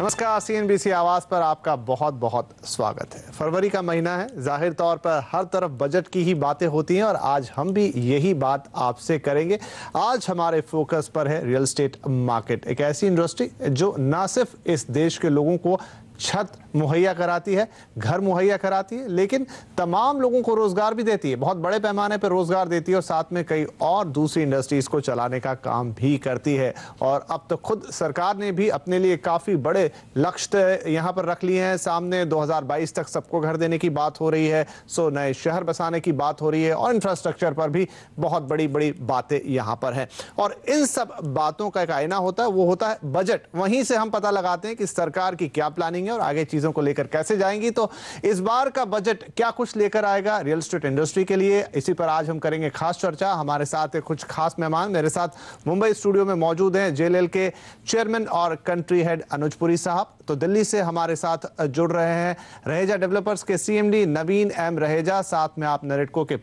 नमस्कार, सीएनबीसी आवाज पर आपका बहुत बहुत स्वागत है। फरवरी का महीना है, जाहिर तौर पर हर तरफ बजट की ही बातें होती हैं और आज हम भी यही बात आपसे करेंगे। आज हमारे फोकस पर है रियल एस्टेट मार्केट, एक ऐसी इंडस्ट्री जो ना सिर्फ इस देश के लोगों को छत मुहैया कराती है, घर मुहैया कराती है, लेकिन तमाम लोगों को रोजगार भी देती है, बहुत बड़े पैमाने पर रोजगार देती है और साथ में कई और दूसरी इंडस्ट्रीज को चलाने का काम भी करती है। और अब तो खुद सरकार ने भी अपने लिए काफी बड़े लक्ष्य यहाँ पर रख लिए हैं सामने। 2022 तक सबको घर देने की बात हो रही है, नए शहर बसाने की बात हो रही है और इंफ्रास्ट्रक्चर पर भी बहुत बड़ी बड़ी बातें यहाँ पर हैं। और इन सब बातों का एक आईना होता है, वो होता है बजट। वहीं से हम पता लगाते हैं कि सरकार की क्या प्लानिंग और आगे चीजों को लेकर कैसे जाएंगी। तो इस बार का बजट क्या कुछ लेकर आएगा रियल एस्टेट इंडस्ट्री के लिए, इसी पर आज हम करेंगे खास चर्चा। हमारे साथ कुछ खास मेहमान मेरे साथ मुंबई स्टूडियो में मौजूद हैं। जेएलएल के चेयरमैन और कंट्री हेड अनुज पुरी साहब। तो दिल्ली से हमारे साथ जुड़ रहे हैं रहेजा डेवलपर्स के सीएमडी नवीन एम रहेजा, साथ में आप नरेटको के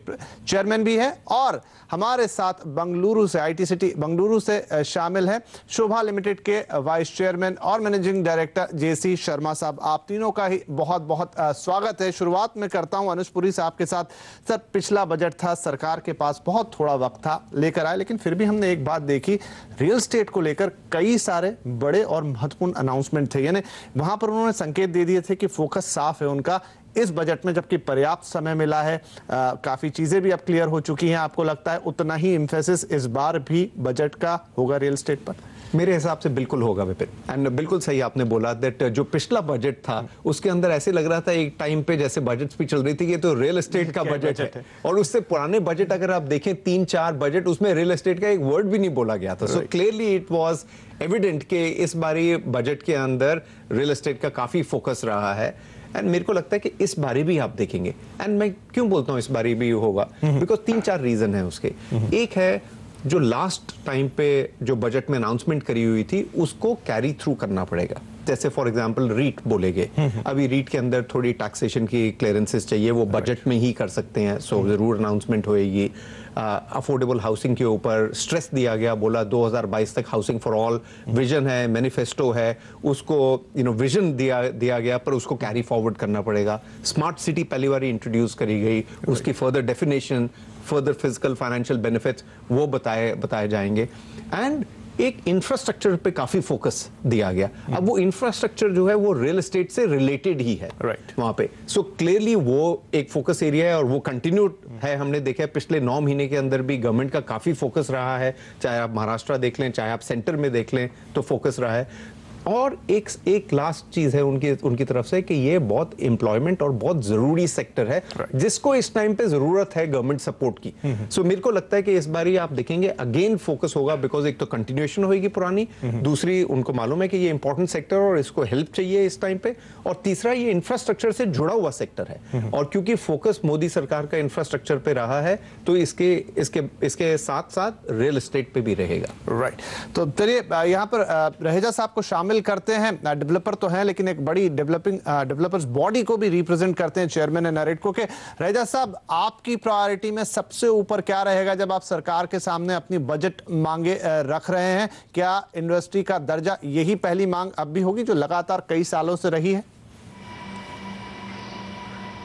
चेयरमैन भी हैं। और हमारे साथ बेंगलुरु से, आईटी सिटी बेंगलुरु से शामिल हैं शोभा लिमिटेड के वाइस चेयरमैन और मैनेजिंग डायरेक्टर जेसी शर्मा साहब। आप तीनों का ही बहुत बहुत स्वागत है। शुरुआत में करता हूं अनुज पुरी साहब के साथ। सर, पिछला बजट था, सरकार के पास बहुत थोड़ा वक्त था, लेकर आए, लेकिन फिर भी हमने एक बात देखी, रियल एस्टेट को लेकर कई सारे बड़े और महत्वपूर्ण अनाउंसमेंट थे। यानी वहां पर उन्होंने संकेत दे दिए थे कि फोकस साफ है उनका इस बजट में, जबकि पर्याप्त समय मिला है, काफी चीजें भी अब क्लियर हो चुकी हैं। आपको लगता है उतना ही एम्फेसिस इस बार भी बजट का होगा रियल एस्टेट पर? मेरे हिसाब से बिल्कुल होगा विपिन, एंड बिल्कुल सही आपने बोला दैट जो पिछला बजट था उसके अंदर ऐसे लग रहा था एक टाइम पे जैसे बजट भी चल रही थी कि तो रियल एस्टेट का बजट है। और उससे पुराने बजट अगर आप देखें 3-4 बजट, उसमें रियल एस्टेट का एक वर्ड भी नहीं बोला गया था। So clearly it was evident कि इस बारी बजट के अंदर रियल एस्टेट का काफी फोकस रहा है। एंड मेरे को लगता है कि इस बारी भी आप देखेंगे, एंड मैं क्यों बोलता हूं इस बारी भी होगा, बिकॉज 3-4 रीजन है उसके। एक है जो लास्ट टाइम पे जो बजट में अनाउंसमेंट करी हुई थी उसको कैरी थ्रू करना पड़ेगा। जैसे फॉर एग्जांपल रीट बोलेगे, अभी रीट के अंदर थोड़ी टैक्सेशन की क्लियरेंसेस चाहिए, वो बजट में ही कर सकते हैं, सो जरूर अनाउंसमेंट होएगी। अफोर्डेबल हाउसिंग के ऊपर स्ट्रेस दिया गया, बोला 2022 तक हाउसिंग फॉर ऑल विजन है, मैनिफेस्टो है, उसको विजन दिया गया पर उसको कैरी फॉरवर्ड करना पड़ेगा। स्मार्ट सिटी पहली बार इंट्रोड्यूस करी गई, उसकी further definition, further physical financial benefits वो बताए जाएंगे। एंड एक इंफ्रास्ट्रक्चर पे काफी फोकस दिया गया। अब वो इंफ्रास्ट्रक्चर जो है वो रियल एस्टेट से रिलेटेड ही है वहां पे। सो क्लियरली वो एक फोकस एरिया है और वो कंटिन्यू है। हमने देखा है पिछले 9 महीने के अंदर भी गवर्नमेंट का काफी फोकस रहा है, चाहे आप महाराष्ट्र देख लें, चाहे आप सेंटर में देख लें, तो फोकस रहा है। और एक लास्ट चीज है उनकी तरफ से कि ये बहुत एम्प्लॉयमेंट और बहुत जरूरी सेक्टर है जिसको इस टाइम पे जरूरत है गवर्नमेंट सपोर्ट की। सो मेरे को लगता है कि इस बारी आप देखेंगे अगेन फोकस होगा, बिकॉज एक तो कंटिन्यूएशन होगी पुरानी, दूसरी उनको मालूम है कि ये इंपॉर्टेंट सेक्टर और इसको हेल्प चाहिए इस टाइम पे, और तीसरा ये इंफ्रास्ट्रक्चर से जुड़ा हुआ सेक्टर है। और क्योंकि फोकस मोदी सरकार का इंफ्रास्ट्रक्चर पे रहा है तो इसके साथ साथ रियल एस्टेट पे भी रहेगा। राइट, तो चलिए यहाँ पर रहेजा साहब को शामिल करते हैं। डेवलपर तो हैं लेकिन एक बड़ी डेवलपर्स बॉडी को भी रिप्रेजेंट करते हैं, चेयरमैन है नरेटको के। रहेजा साहब, आपकी प्रायोरिटी में सबसे ऊपर क्या रहेगा जब आप सरकार के सामने अपनी बजट मांगे रख रहे हैं? क्या इंडस्ट्री का दर्जा, यही पहली मांग अब भी होगी जो लगातार कई सालों से रही है?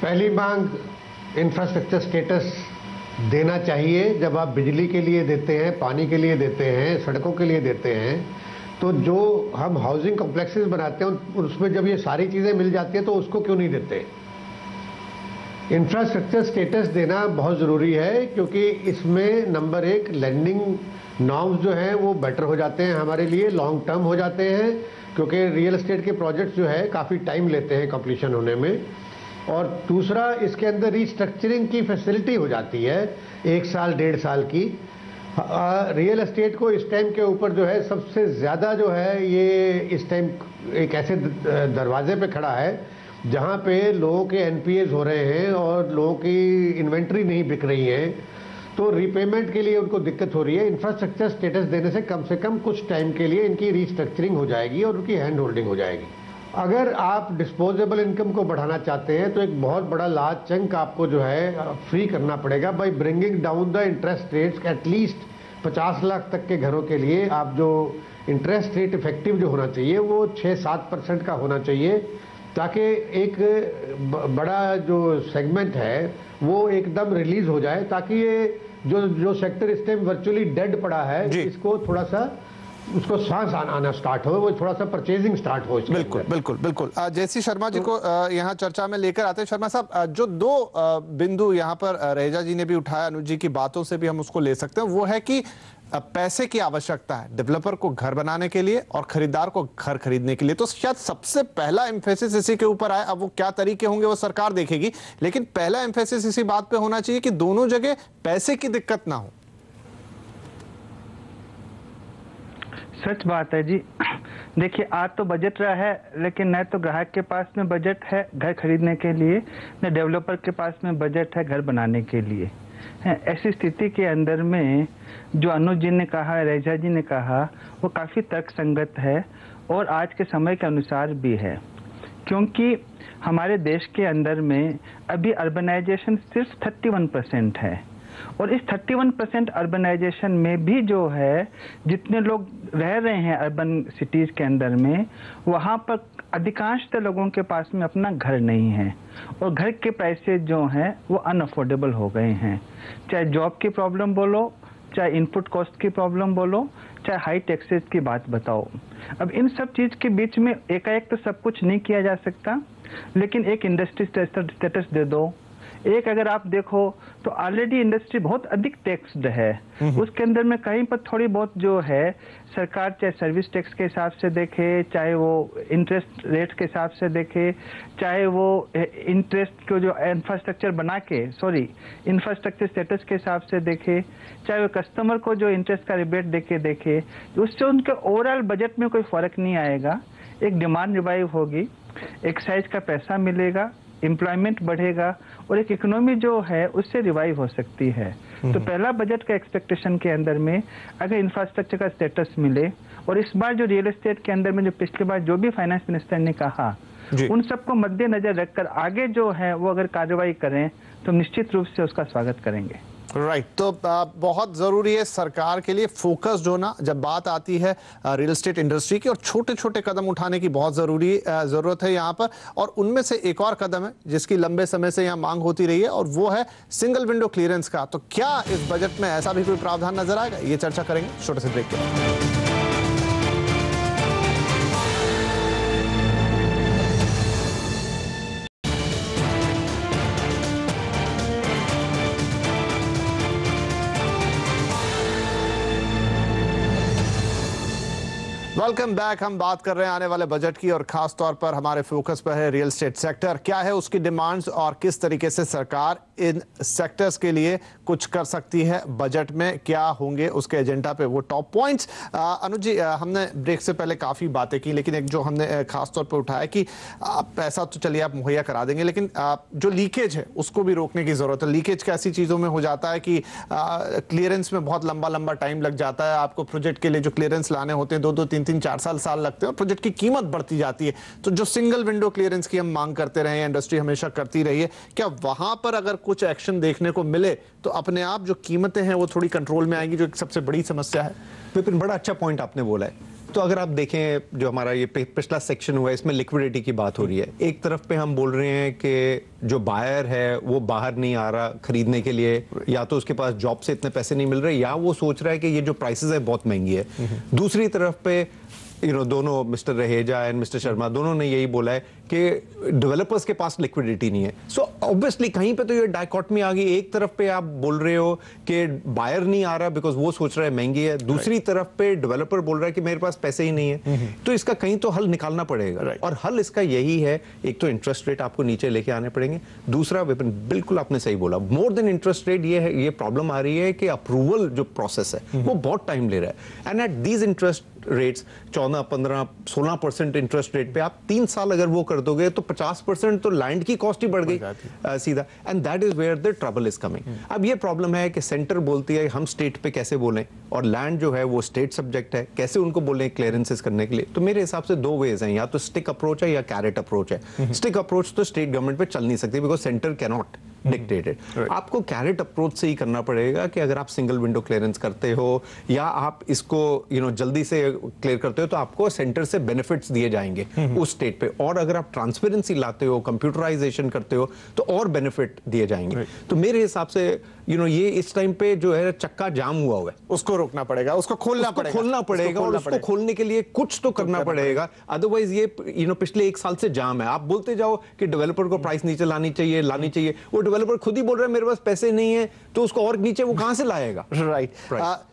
पहली मांग इंफ्रास्ट्रक्चर स्टेटस देना चाहिए। जब आप बिजली के लिए देते हैं, पानी के लिए देते हैं, सड़कों के लिए देते हैं, तो जो हम हाउसिंग कॉम्प्लेक्सेस बनाते हैं उसमें जब ये सारी चीज़ें मिल जाती हैं तो उसको क्यों नहीं देते? इंफ्रास्ट्रक्चर स्टेटस देना बहुत ज़रूरी है, क्योंकि इसमें नंबर 1 लैंडिंग नॉर्म्स जो हैं वो बेटर हो जाते हैं, हमारे लिए लॉन्ग टर्म हो जाते हैं, क्योंकि रियल एस्टेट के प्रोजेक्ट्स जो है काफ़ी टाइम लेते हैं कंप्लीशन होने में। और दूसरा, इसके अंदर रीस्ट्रक्चरिंग की फैसिलिटी हो जाती है 1 साल 1.5 साल की। रियल एस्टेट को इस टाइम के ऊपर जो है सबसे ज़्यादा जो है ये इस टाइम एक ऐसे दरवाजे पे खड़ा है जहाँ पे लोगों के एनपीएस हो रहे हैं और लोगों की इन्वेंट्री नहीं बिक रही है, तो रीपेमेंट के लिए उनको दिक्कत हो रही है। इंफ्रास्ट्रक्चर स्टेटस देने से कम कुछ टाइम के लिए इनकी रीस्ट्रक्चरिंग हो जाएगी और उनकी हैंड होल्डिंग हो जाएगी। अगर आप डिस्पोजेबल इनकम को बढ़ाना चाहते हैं तो एक बहुत बड़ा लार्ज चंक आपको जो है फ्री करना पड़ेगा by bringing down the interest rates at least 50 lakh तक के घरों के लिए आप जो इंटरेस्ट रेट इफेक्टिव जो होना चाहिए वो 6-7% का होना चाहिए, ताकि एक बड़ा जो सेगमेंट है वो एकदम रिलीज हो जाए, ताकि ये जो सेक्टर इस टाइम वर्चुअली डेड पड़ा है इसको थोड़ा सा उसको सांस आना स्टार्ट हो, वो थोड़ा सा परचेजिंग स्टार्ट हो। बिल्कुल बिल्कुल बिल्कुल। जयसी शर्मा जी को यहाँ चर्चा में लेकर आते हैं। शर्मा साहब, जो दो बिंदु यहाँ पर रहेजा जी ने भी उठाया, अनुज जी की बातों से भी हम उसको ले सकते हैं, वो है कि पैसे की आवश्यकता है डेवलपर को घर बनाने के लिए और खरीदार को घर खरीदने के लिए। तो शायद सबसे पहला एम्फेसिस इसी के ऊपर आए। अब वो क्या तरीके होंगे वो सरकार देखेगी, लेकिन पहला एम्फेसिस इसी बात पे होना चाहिए कि दोनों जगह पैसे की दिक्कत ना हो। सच बात है जी। देखिए, आज तो बजट रहा है, लेकिन न तो ग्राहक के पास में बजट है घर खरीदने के लिए, न डेवलपर के पास में बजट है घर बनाने के लिए। ऐसी स्थिति के अंदर में जो अनुज जी ने कहा, रहेजा जी ने कहा, वो काफ़ी तर्कसंगत है और आज के समय के अनुसार भी है, क्योंकि हमारे देश के अंदर में अभी अर्बनाइजेशन सिर्फ 31% है और इस 31% अर्बनाइजेशन में भी जो है जितने लोग रह रहे हैं अर्बन सिटीज़ के अंदर में, वहाँ पर अधिकांशतः लोगों के पास में अपना घर नहीं है और घर के पैसे जो हैं वो अनअफोर्डेबल हो गए हैं। चाहे जॉब की प्रॉब्लम बोलो, चाहे इनपुट कॉस्ट की प्रॉब्लम बोलो, चाहे हाई टैक्सेस की बात बताओ। अब इन सब चीज़ के बीच में एकाएक तो सब कुछ नहीं किया जा सकता, लेकिन एक इंडस्ट्री स्टेटस दे दो। एक अगर आप देखो तो ऑलरेडी इंडस्ट्री बहुत अधिक टैक्स्ड है, उसके अंदर में कहीं पर थोड़ी बहुत जो है सरकार चाहे सर्विस टैक्स के हिसाब से देखे, चाहे वो इंटरेस्ट रेट के हिसाब से देखे, चाहे वो इंटरेस्ट को जो इंफ्रास्ट्रक्चर बना के इंफ्रास्ट्रक्चर स्टेटस के हिसाब से देखे, चाहे वो कस्टमर को जो इंटरेस्ट का रिबेट देखे, उससे उनके ओवरऑल बजट में कोई फर्क नहीं आएगा। एक डिमांड रिवाइव होगी, एक्साइज का पैसा मिलेगा, एम्प्लॉयमेंट बढ़ेगा और एक इकोनॉमी जो है उससे रिवाइव हो सकती है। तो पहला बजट का एक्सपेक्टेशन के अंदर में अगर इंफ्रास्ट्रक्चर का स्टेटस मिले और इस बार जो रियल एस्टेट के अंदर में जो पिछली बार जो भी फाइनेंस मिनिस्टर ने कहा, उन सबको मद्देनजर रखकर आगे जो है वो अगर कार्रवाई करें तो निश्चित रूप से उसका स्वागत करेंगे। राइट तो बहुत ज़रूरी है सरकार के लिए फोकस जो ना, जब बात आती है रियल एस्टेट इंडस्ट्री की, और छोटे छोटे कदम उठाने की बहुत ज़रूरत है यहाँ पर। और उनमें से एक और कदम है जिसकी लंबे समय से यहाँ मांग होती रही है, और वो है सिंगल विंडो क्लियरेंस का। तो क्या इस बजट में ऐसा भी कोई प्रावधान नजर आएगा, ये चर्चा करेंगे छोटे से ब्रेक के बाद। Welcome back. हम बात कर रहे हैं आने वाले बजट की, और खास तौर पर हमारे फोकस पर है रियल एस्टेट सेक्टर। क्या है उसकी डिमांड्स और किस तरीके से सरकार इन सेक्टर्स के लिए कुछ कर सकती है, बजट में क्या होंगे उसके एजेंडा पे वो टॉप पॉइंट्स। अनुज जी, हमने ब्रेक से पहले काफ़ी बातें की, लेकिन एक जो हमने खास तौर पर उठाया कि पैसा तो चलिए आप मुहैया करा देंगे, लेकिन जो लीकेज है उसको भी रोकने की ज़रूरत है। लीकेज कैसी चीज़ों में हो जाता है कि क्लियरेंस में बहुत लंबा टाइम लग जाता है। आपको प्रोजेक्ट के लिए जो क्लियरेंस लाने होते हैं 2-2, 3-3, 4 साल लगते हैं और प्रोजेक्ट की कीमत बढ़ती जाती है। तो जो सिंगल विंडो क्लियरेंस की हम मांग करते रहे हैं, इंडस्ट्री हमेशा करती रही है, क्या वहां पर अगर कुछ एक्शन देखने को मिले तो अपने आप जो कीमतें हैं वो थोड़ी कंट्रोल में आएंगी, जो एक सबसे बड़ी समस्या है? विपिन, बड़ा अच्छा पॉइंट आपने बोला है। तो अगर आप देखें जो हमारा ये पिछला सेक्शन हुआ है, इसमें लिक्विडिटी की बात हो रही है। एक तरफ पे हम बोल रहे हैं कि जो बायर है वो बाहर नहीं आ रहा खरीदने के लिए, या तो उसके पास जॉब से इतने पैसे नहीं मिल रहे, या वो सोच रहा है कि ये जो प्राइसेस है बहुत महंगी है। दूसरी तरफ पे दोनों mister Raheja and mister Sharma दोनों ने यही बोला है कि डेवलपर्स के पास लिक्विडिटी नहीं है। सो ऑब्वियसली कहीं पे तो ये डायकॉटमी आ गई। एक तरफ पे आप बोल रहे हो कि बायर नहीं आ रहा बिकॉज वो सोच रहा है महंगी है, दूसरी तरफ पे डेवलपर बोल रहा है कि मेरे पास पैसे ही नहीं है। तो इसका कहीं तो हल निकालना पड़ेगा, और हल इसका यही है, एक तो इंटरेस्ट रेट आपको नीचे लेके आने पड़ेंगे। दूसरा, विपिन बिल्कुल आपने सही बोला, मोर देन इंटरेस्ट रेट ये प्रॉब्लम आ रही है कि अप्रूवल जो प्रोसेस है वो बहुत टाइम ले रहा है। And at these interest rates 14, 15, 16% interest rate पे आप 3 साल अगर वो कर दोगे तो 50% तो लैंड की कॉस्ट ही बढ़ गई सीधा, and that is where the trouble is coming. अब ये प्रॉब्लम है कि सेंटर बोलती है हम स्टेट पे कैसे बोलें, और लैंड जो है वो स्टेट सब्जेक्ट है, कैसे उनको बोलें क्लियरेंसेस करने के लिए। तो मेरे हिसाब से 2 वेज हैं, या तो स्टिक अप्रोच है या कैरेट अप्रोच है। स्टिक अप्रोच तो स्टेट गवर्नमेंट पे चल नहीं सकती because centre can not dictated. आपको कैरेट अप्रोच से ही करना पड़ेगा कि अगर आप सिंगल विंडो क्लियरेंस करते हो या आप इसको जल्दी से क्लियर करते हो तो आपको सेंटर से बेनिफिट्स दिए जाएंगे उस स्टेट पे, और अगर आप ट्रांसपेरेंसी लाते हो, कंप्यूटराइजेशन करते हो तो और बेनिफिट दिए जाएंगे। तो मेरे हिसाब से ये इस टाइम पे जो है चक्का जाम हुआ है, उसको रोकना पड़ेगा, उसको खोलना पड़ेगा और उसको खोलने के लिए कुछ तो करना पड़ेगा। अदरवाइज ये पिछले 1 साल से जाम है। आप बोलते जाओ कि डेवलपर को प्राइस नीचे लानी चाहिए, वो डेवलपर खुद ही बोल रहा है मेरे पास पैसे नहीं है, तो उसको और नीचे वो कहां से लाएगा? राइट।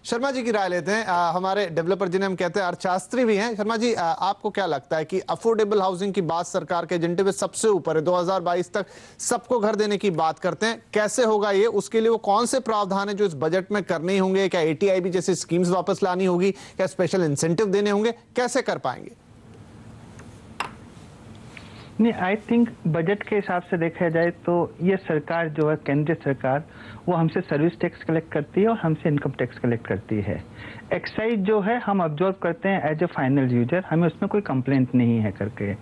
शर्मा जी की राय लेते हैं, हमारे डेवलपर जिन्हें हम कहते हैं अर्थशास्त्री भी हैं। शर्मा जी, आपको क्या लगता है कि अफोर्डेबल हाउसिंग की बात सरकार के एजेंडे पे सबसे ऊपर है, 2022 तक सबको घर देने की बात करते हैं, कैसे होगा ये? उसके लिए वो कौन से प्रावधान है जो इस बजट में करने होंगे? क्या ATIB जैसी स्कीम्स वापस लानी होगी? क्या स्पेशल इंसेंटिव देने होंगे? कैसे कर पाएंगे? नहीं, आई थिंक बजट के हिसाब से देखा जाए तो ये सरकार जो है, केंद्रीय सरकार, वो हमसे सर्विस टैक्स कलेक्ट करती है और हमसे इनकम टैक्स कलेक्ट करती है। एक्साइज जो है हम ऑब्जर्व करते हैं एज ए फाइनल यूजर, हमें उसमें कोई कंप्लेंट नहीं है करके।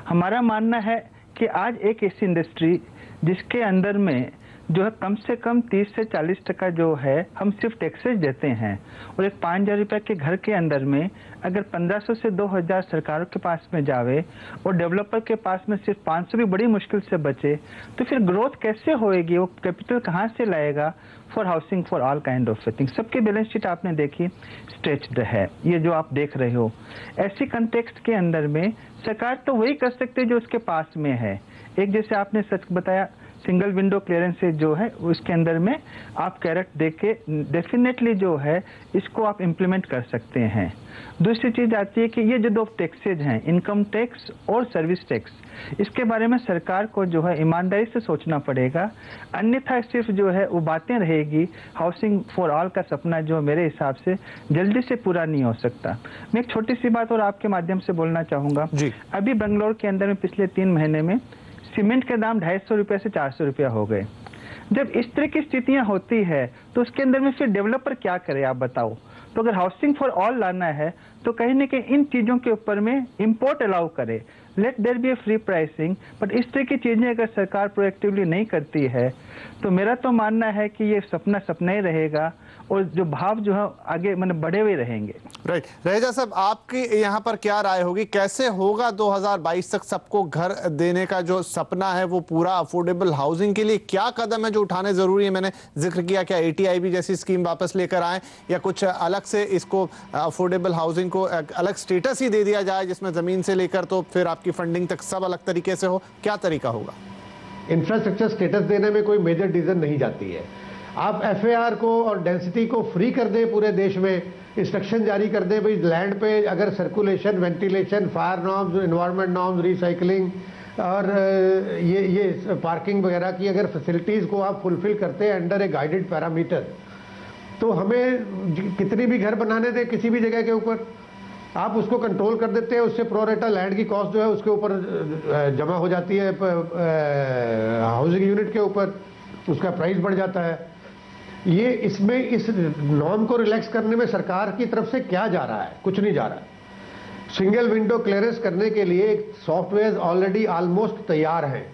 हमारा मानना है कि आज एक ऐसी इंडस्ट्री जिसके अंदर में जो है कम से कम 30 से 40% जो है हम सिर्फ टैक्सेस देते हैं, और एक 5,000 रुपये के घर के अंदर में अगर 1,500 से 2,000 सरकारों के पास में जावे और डेवलपर के पास में सिर्फ 500 भी बड़ी मुश्किल से बचे, तो फिर ग्रोथ कैसे होएगी? वो कैपिटल कहाँ से लाएगा for housing for all kind of thing? सबकी बैलेंस शीट आपने देखी, स्ट्रेच्ड है, ये जो आप देख रहे हो। ऐसी कंटेक्स्ट के अंदर में सरकार तो वही कर सकती है जो उसके पास में है। एक जैसे आपने सच बताया, सिंगल विंडो क्लियरेंसेज जो है उसके अंदर में आप कैरेट देके डेफिनेटली जो है इसको आप इम्प्लीमेंट कर सकते हैं। दूसरी चीज आती है कि ये जो 2 टैक्सेज हैं, इनकम टैक्स और सर्विस टैक्स, इसके बारे में सरकार को जो है ईमानदारी से सोचना पड़ेगा, अन्यथा सिर्फ जो है वो बातें रहेगी। हाउसिंग फॉर ऑल का सपना जो मेरे हिसाब से जल्दी से पूरा नहीं हो सकता। मैं एक छोटी सी बात और आपके माध्यम से बोलना चाहूँगा। अभी बेंगलोर के अंदर में पिछले 3 महीने में सीमेंट के दाम 250 रुपये से 400 रुपया हो गए। जब इस तरह की स्थितियां होती है तो उसके अंदर में फिर डेवलपर क्या करे, आप बताओ? तो अगर हाउसिंग फॉर ऑल लाना है तो कहीं ना कहीं इन चीज़ों के ऊपर में इंपोर्ट अलाउ करे, let there be a free pricing. But इस तरह की चीज़ें अगर सरकार प्रोएक्टिवली नहीं करती है तो मेरा तो मानना है कि ये सपना ही रहेगा और जो भाव जो है आगे मतलब बढ़े हुए रहेंगे। राइट। रहेजा साहब, आपकी यहाँ पर क्या राय होगी? कैसे होगा 2022 तक सबको घर देने का जो सपना है वो पूरा? अफोर्डेबल हाउसिंग के लिए क्या कदम है जो उठाने जरूरी है? मैंने जिक्र किया, क्या ATIB जैसी स्कीम वापस लेकर आए या कुछ अलग से इसको अफोर्डेबल हाउसिंग को अलग स्टेटस ही दे दिया जाए जिसमें जमीन से लेकर तो फिर आपकी फंडिंग तक सब अलग तरीके से हो? क्या तरीका होगा? इंफ्रास्ट्रक्चर स्टेटस देने में कोई मेजर डिसीजन नहीं जाती है। आप FAR को और डेंसिटी को फ्री कर दें, पूरे देश में इंस्ट्रक्शन जारी कर दें, भाई लैंड पे अगर circulation, ventilation, fire norms, environment norms, recycling और ये पार्किंग वगैरह की अगर फैसिलिटीज़ को आप फुलफिल करते हैं अंडर ए गाइडेड पैरामीटर, तो हमें कितनी भी घर बनाने दें किसी भी जगह के ऊपर, आप उसको कंट्रोल कर देते हैं, उससे प्रोरेटा लैंड की कॉस्ट जो है उसके ऊपर जमा हो जाती है, हाउसिंग यूनिट के ऊपर उसका प्राइस बढ़ जाता है। ये इसमें इस नॉर्म को रिलैक्स करने में सरकार की तरफ से क्या जा रहा है? कुछ नहीं जा रहा है। सिंगल विंडो क्लियरेंस करने के लिए एक सॉफ्टवेयर ऑलरेडी ऑलमोस्ट तैयार है।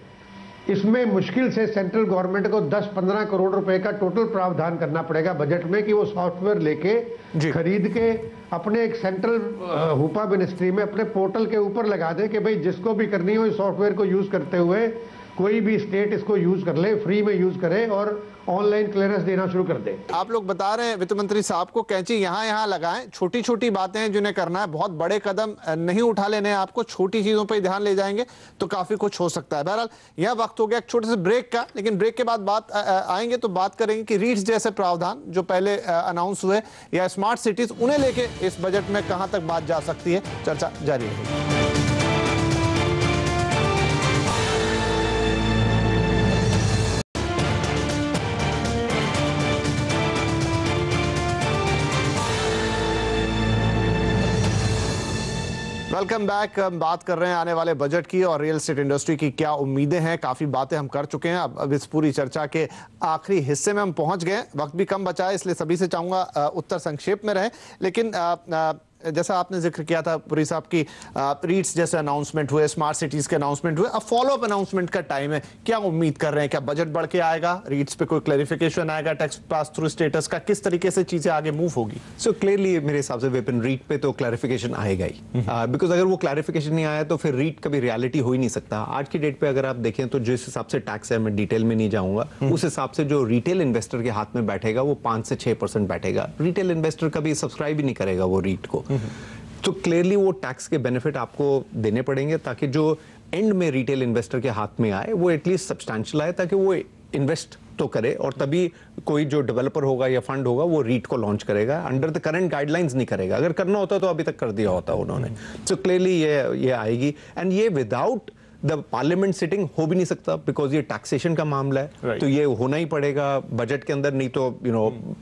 इसमें मुश्किल से सेंट्रल गवर्नमेंट को 10-15 करोड़ रुपए का टोटल प्रावधान करना पड़ेगा बजट में कि वो सॉफ्टवेयर लेके खरीद के अपने एक सेंट्रल हुपा मिनिस्ट्री में अपने पोर्टल के ऊपर लगा दे कि भाई जिसको भी करनी हो इस सॉफ्टवेयर को यूज करते हुए कोई भी स्टेट इसको यूज कर ले, फ्री में यूज करे और ऑनलाइन क्लियरेंस देना शुरू कर दे। आप लोग बता रहे हैं वित्त मंत्री साहब को कैंची यहाँ लगाएं, छोटी छोटी बातें हैं जिन्हें करना है, बहुत बड़े कदम नहीं उठा लेने हैं आपको, छोटी चीजों पर ध्यान ले जाएंगे तो काफी कुछ हो सकता है। बहरहाल यह वक्त हो गया एक छोटे से ब्रेक का, लेकिन ब्रेक के बाद बात आएंगे तो बात करेंगे कि रीट्स जैसे प्रावधान जो पहले अनाउंस हुए या स्मार्ट सिटीज, उन्हें लेके इस बजट में कहां तक बात जा सकती है। चर्चा जारी रहेगी। Welcome back. हम बात कर रहे हैं आने वाले बजट की और रियल एस्टेट इंडस्ट्री की क्या उम्मीदें हैं। काफी बातें हम कर चुके हैं। अब इस पूरी चर्चा के आखिरी हिस्से में हम पहुंच गए। वक्त भी कम बचा है, इसलिए सभी से चाहूंगा उत्तर संक्षेप में रहे। लेकिन जैसा आपने जिक्र किया था पुरी साहब की, रीट्स जैसे अनाउंसमेंट हुए, स्मार्ट सिटीज के अनाउंसमेंट हुए, अब फॉलो अप अनाउंसमेंट का टाइम है। क्या उम्मीद कर रहे हैं? क्या बजट बढ़ के आएगा? रीट्स पे कोई क्लैरिफिकेशन आएगा? टैक्स पास थ्रू स्टेटस का किस तरीके से चीजें आगे मूव होगी? सो क्लियरली मेरे हिसाब से विपिन, रीट पे तो क्लैरिफिकेशन आएगा ही, बिकॉज अगर वो क्लैरिफिकेशन नहीं आया तो फिर रीट कभी रियलिटी हो ही नहीं सकता। आज की डेट पे अगर आप देखें तो जिस हिसाब से टैक्स है, मैं डिटेल में नहीं जाऊंगा, उस हिसाब से जो रिटेल इन्वेस्टर के हाथ में बैठेगा वो 5 से 6% बैठेगा। रिटेल इन्वेस्टर कभी सब्सक्राइब ही नहीं करेगा वो रीट को। तो क्लियरली वो टैक्स के बेनिफिट आपको देने पड़ेंगे ताकि जो एंड में रिटेल इन्वेस्टर के हाथ में आए वो एटलीस्ट सब्सटैंशियल आए, ताकि वो इन्वेस्ट तो करे और तभी कोई जो डेवलपर होगा या फंड होगा वो रीट को लॉन्च करेगा। अंडर द करंट गाइडलाइंस नहीं करेगा। अगर करना होता तो अभी तक कर दिया होता उन्होंने। सो क्लियरली ये आएगी, एंड ये विदाउट द पार्लियामेंट सिटिंग हो भी नहीं सकता, बिकॉज ये टैक्सेशन का मामला है। तो ये होना ही पड़ेगा बजट के अंदर, नहीं तो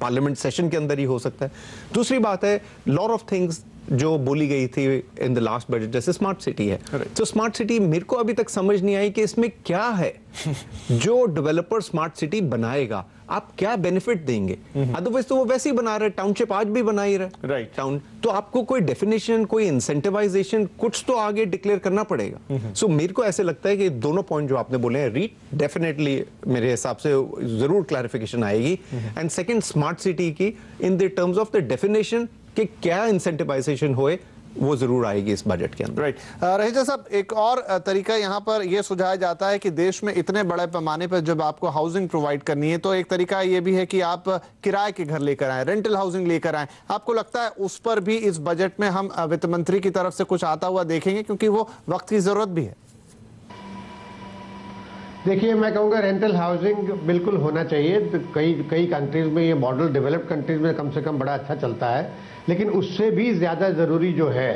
पार्लियामेंट सेशन के अंदर ही हो सकता है। दूसरी बात है, लॉट ऑफ थिंग्स जो बोली गई थी इन द लास्ट बजट, जैसे स्मार्ट सिटी है। तो स्मार्ट सिटी मेरे को अभी तक समझ नहीं आई कि इसमें क्या है जो डेवलपर स्मार्ट सिटी बनाएगा, आप क्या बेनिफिट देंगे। अदरवाइज तो वो वैसे ही बना रहे, टाउनशिप आज भी बना ही रहे टाउन। तो आपको कोई डेफिनेशन, कोई इंसेंटिवाइजेशन कुछ तो आगे डिक्लेयर करना पड़ेगा। सो मेरे को ऐसे लगता है कि दोनों पॉइंट जो आपने बोले हैं, रीट डेफिनेटली मेरे हिसाब से जरूर क्लैरिफिकेशन आएगी, एंड सेकंड स्मार्ट सिटी की in the terms of the definition कि क्या इंसेंटिवाइजेशन होए, वो जरूर आएगी इस बजट के अंदर। राइट। रहेजा साहब, एक और तरीका यहाँ पर यह सुझाया जाता है कि देश में इतने बड़े पैमाने पर जब आपको हाउसिंग प्रोवाइड करनी है तो एक तरीका ये भी है कि आप किराए के घर लेकर आए, रेंटल हाउसिंग लेकर आए। आपको लगता है उस पर भी इस बजट में हम वित्त मंत्री की तरफ से कुछ आता हुआ देखेंगे, क्योंकि वो वक्त की जरूरत भी है? देखिए, मैं कहूँगा रेंटल हाउसिंग बिल्कुल होना चाहिए। तो कई कंट्रीज में ये मॉडल, डेवलप्ड कंट्रीज में कम से कम बड़ा अच्छा चलता है। लेकिन उससे भी ज़्यादा ज़रूरी जो है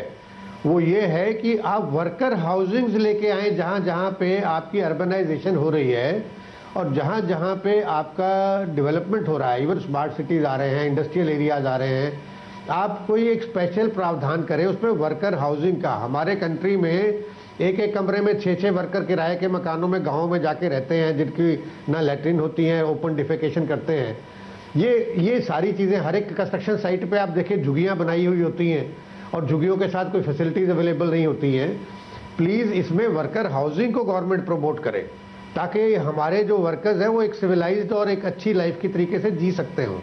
वो ये है कि आप वर्कर हाउसिंग्स लेके आए, जहाँ जहाँ पे आपकी अर्बनाइजेशन हो रही है और जहाँ जहाँ पे आपका डेवलपमेंट हो रहा है। इवन स्मार्ट सिटीज़ आ रहे हैं, इंडस्ट्रियल एरियाज आ रहे हैं। आप कोई एक स्पेशल प्रावधान करें उसमें वर्कर हाउसिंग का। हमारे कंट्री में एक एक कमरे में 6-6 वर्कर किराए के मकानों में गाँव में जाके रहते हैं, जिनकी ना लैट्रिन होती हैं, ओपन डिफेकेशन करते हैं। ये सारी चीज़ें हर एक कंस्ट्रक्शन साइट पे आप देखें झुग्गियाँ बनाई हुई होती हैं और झुग्गियों के साथ कोई फैसिलिटीज़ अवेलेबल नहीं होती हैं। प्लीज़ इसमें वर्कर हाउसिंग को गवर्नमेंट प्रमोट करे, ताकि हमारे जो वर्कर्स हैं वो एक सिविलाइज्ड और एक अच्छी लाइफ की तरीके से जी सकते हों।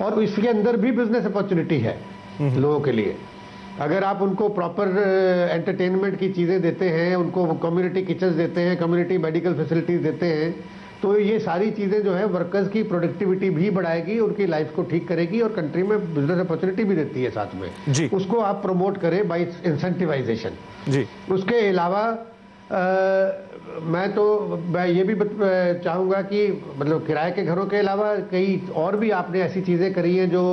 और इसके अंदर भी बिजनेस अपॉर्चुनिटी है लोगों के लिए। अगर आप उनको प्रॉपर एंटरटेनमेंट की चीज़ें देते हैं, उनको कम्युनिटी किचन्स देते हैं, कम्युनिटी मेडिकल फैसिलिटीज़ देते हैं, तो ये सारी चीज़ें जो है वर्कर्स की प्रोडक्टिविटी भी बढ़ाएगी, उनकी लाइफ को ठीक करेगी और कंट्री में बिजनेस अपॉर्चुनिटी भी देती है साथ में जी। उसको आप प्रमोट करें बाय इंसेंटिवाइजेशन जी। उसके अलावा मैं ये भी चाहूँगा कि मतलब किराए के घरों के अलावा कई और भी आपने ऐसी चीज़ें करी हैं जो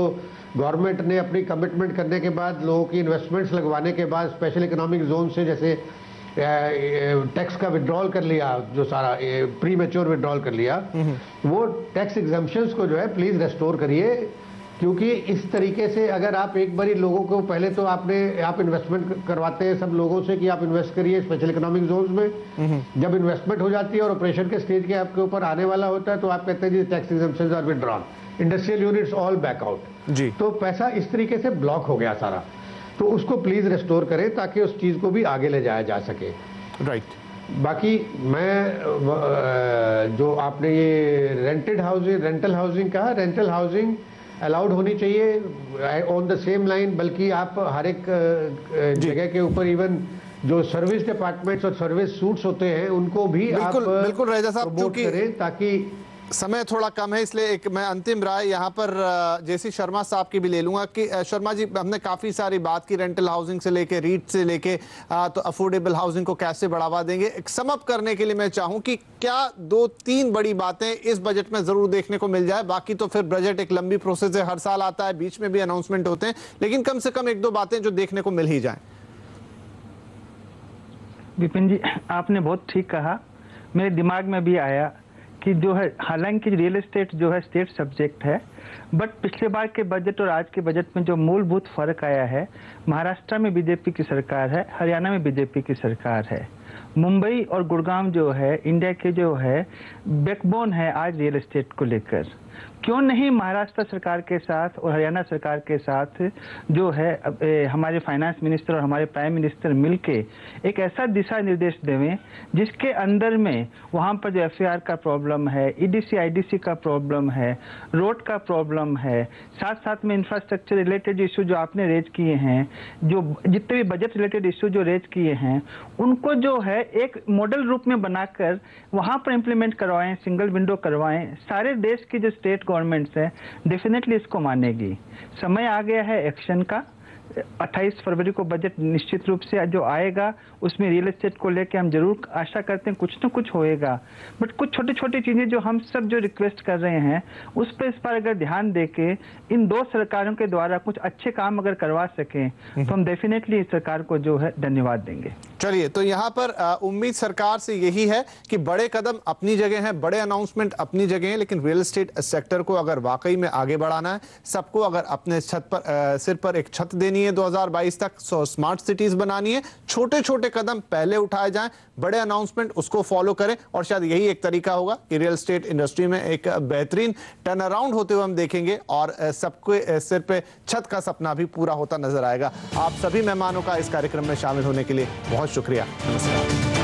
गवर्नमेंट ने अपनी कमिटमेंट करने के बाद, लोगों की इन्वेस्टमेंट्स लगवाने के बाद, स्पेशल इकोनॉमिक जोन से जैसे टैक्स का विड्रॉल कर लिया, जो सारा प्री मैच्योर विड्रॉल कर लिया, वो टैक्स एग्जम्पशंस को जो है प्लीज़ रेस्टोर करिए। क्योंकि इस तरीके से अगर आप एक बारी लोगों को, पहले तो आप इन्वेस्टमेंट करवाते हैं सब लोगों से कि आप इन्वेस्ट करिए स्पेशल इकोनॉमिक जोन्स में। जब इन्वेस्टमेंट हो जाती है और ऑपरेशन के स्टेज के आपके ऊपर आने वाला होता है तो आप कहते हैं जी tax exemptions are withdrawn, industrial units all back out जी। तो पैसा इस तरीके से ब्लॉक हो गया सारा। तो उसको प्लीज़ रेस्टोर करें ताकि उस चीज़ को भी आगे ले जाया जा सके। राइट। बाकी मैं जो आपने ये रेंटल हाउसिंग कहा, रेंटल हाउसिंग अलाउड होनी चाहिए ऑन द सेम लाइन। बल्कि आप हर एक जगह के ऊपर इवन जो सर्विस डिपार्टमेंट्स और सर्विस सूट्स होते हैं उनको भी बिल्कुल रहेजा साहब, प्रमोट करें, ताकि समय थोड़ा कम है इसलिए एक मैं अंतिम राय यहाँ पर जेसी शर्मा साहब की भी ले लूंगा कि शर्मा जी, हमने काफ़ी सारी बात की रेंटल हाउसिंग से लेके, रीट से लेके, तो अफोर्डेबल हाउसिंग को कैसे बढ़ावा देंगे। एक सम अप करने के लिए मैं चाहूँ कि क्या 2-3 बड़ी बातें इस बजट में ज़रूर देखने को मिल जाए। बाकी तो फिर बजट एक लंबी प्रोसेस है, हर साल आता है, बीच में भी अनाउंसमेंट होते हैं, लेकिन कम से कम 1-2 बातें जो देखने को मिल ही जाएं। विपिन जी, आपने बहुत ठीक कहा। मेरे दिमाग में भी आया कि जो है, हालांकि रियल एस्टेट जो है स्टेट सब्जेक्ट है, बट पिछले बार के बजट और आज के बजट में जो मूलभूत फर्क आया है, महाराष्ट्र में बीजेपी की सरकार है, हरियाणा में बीजेपी की सरकार है। मुंबई और गुड़गांव जो है इंडिया के जो है बैकबोन है आज रियल एस्टेट को लेकर। क्यों नहीं महाराष्ट्र सरकार के साथ और हरियाणा सरकार के साथ जो है हमारे फाइनेंस मिनिस्टर और हमारे प्राइम मिनिस्टर मिलके एक ऐसा दिशा निर्देश देवें जिसके अंदर में वहाँ पर जो एफआईआर का प्रॉब्लम है, ईडीसी आईडीसी का प्रॉब्लम है, रोड का प्रॉब्लम है, साथ साथ में इंफ्रास्ट्रक्चर रिलेटेड इशू जो आपने रेज किए हैं, जो जितने भी बजट रिलेटेड इशू जो रेज किए हैं, उनको जो है एक मॉडल रूप में बनाकर वहाँ पर इम्प्लीमेंट करवाएं, सिंगल विंडो करवाएं। सारे देश की जो स्टेट गवर्नमेंट्स है डेफिनेटली इसको मानेगी। समय आ गया है एक्शन का। 28 फरवरी को बजट निश्चित रूप से जो आएगा उसमें रियल एस्टेट को लेके हम जरूर आशा करते हैं कुछ न कुछ होएगा, बट कुछ छोटी छोटी चीजें जो हम सब जो रिक्वेस्ट कर रहे हैं उस पर इस पर अगर ध्यान देके इन दो सरकारों के द्वारा कुछ अच्छे काम अगर करवा सकें तो हम डेफिनेटली इस सरकार को जो है धन्यवाद देंगे। चलिए, तो यहाँ पर उम्मीद सरकार से यही है कि बड़े कदम अपनी जगह हैं, बड़े अनाउंसमेंट अपनी जगह हैं, लेकिन रियल एस्टेट सेक्टर को अगर वाकई में आगे बढ़ाना है, सबको अगर अपने छत पर सिर पर एक छत देनी है 2022 तक, स्मार्ट सिटीज बनानी है, छोटे छोटे कदम पहले उठाए जाएं, बड़े अनाउंसमेंट उसको फॉलो करें, और शायद यही एक तरीका होगा कि रियल एस्टेट इंडस्ट्री में एक बेहतरीन टर्न अराउंड होते हुए हम देखेंगे और सबके सिर पे छत का सपना भी पूरा होता नजर आएगा। आप सभी मेहमानों का इस कार्यक्रम में शामिल होने के लिए बहुत शुक्रिया। नमस्कार।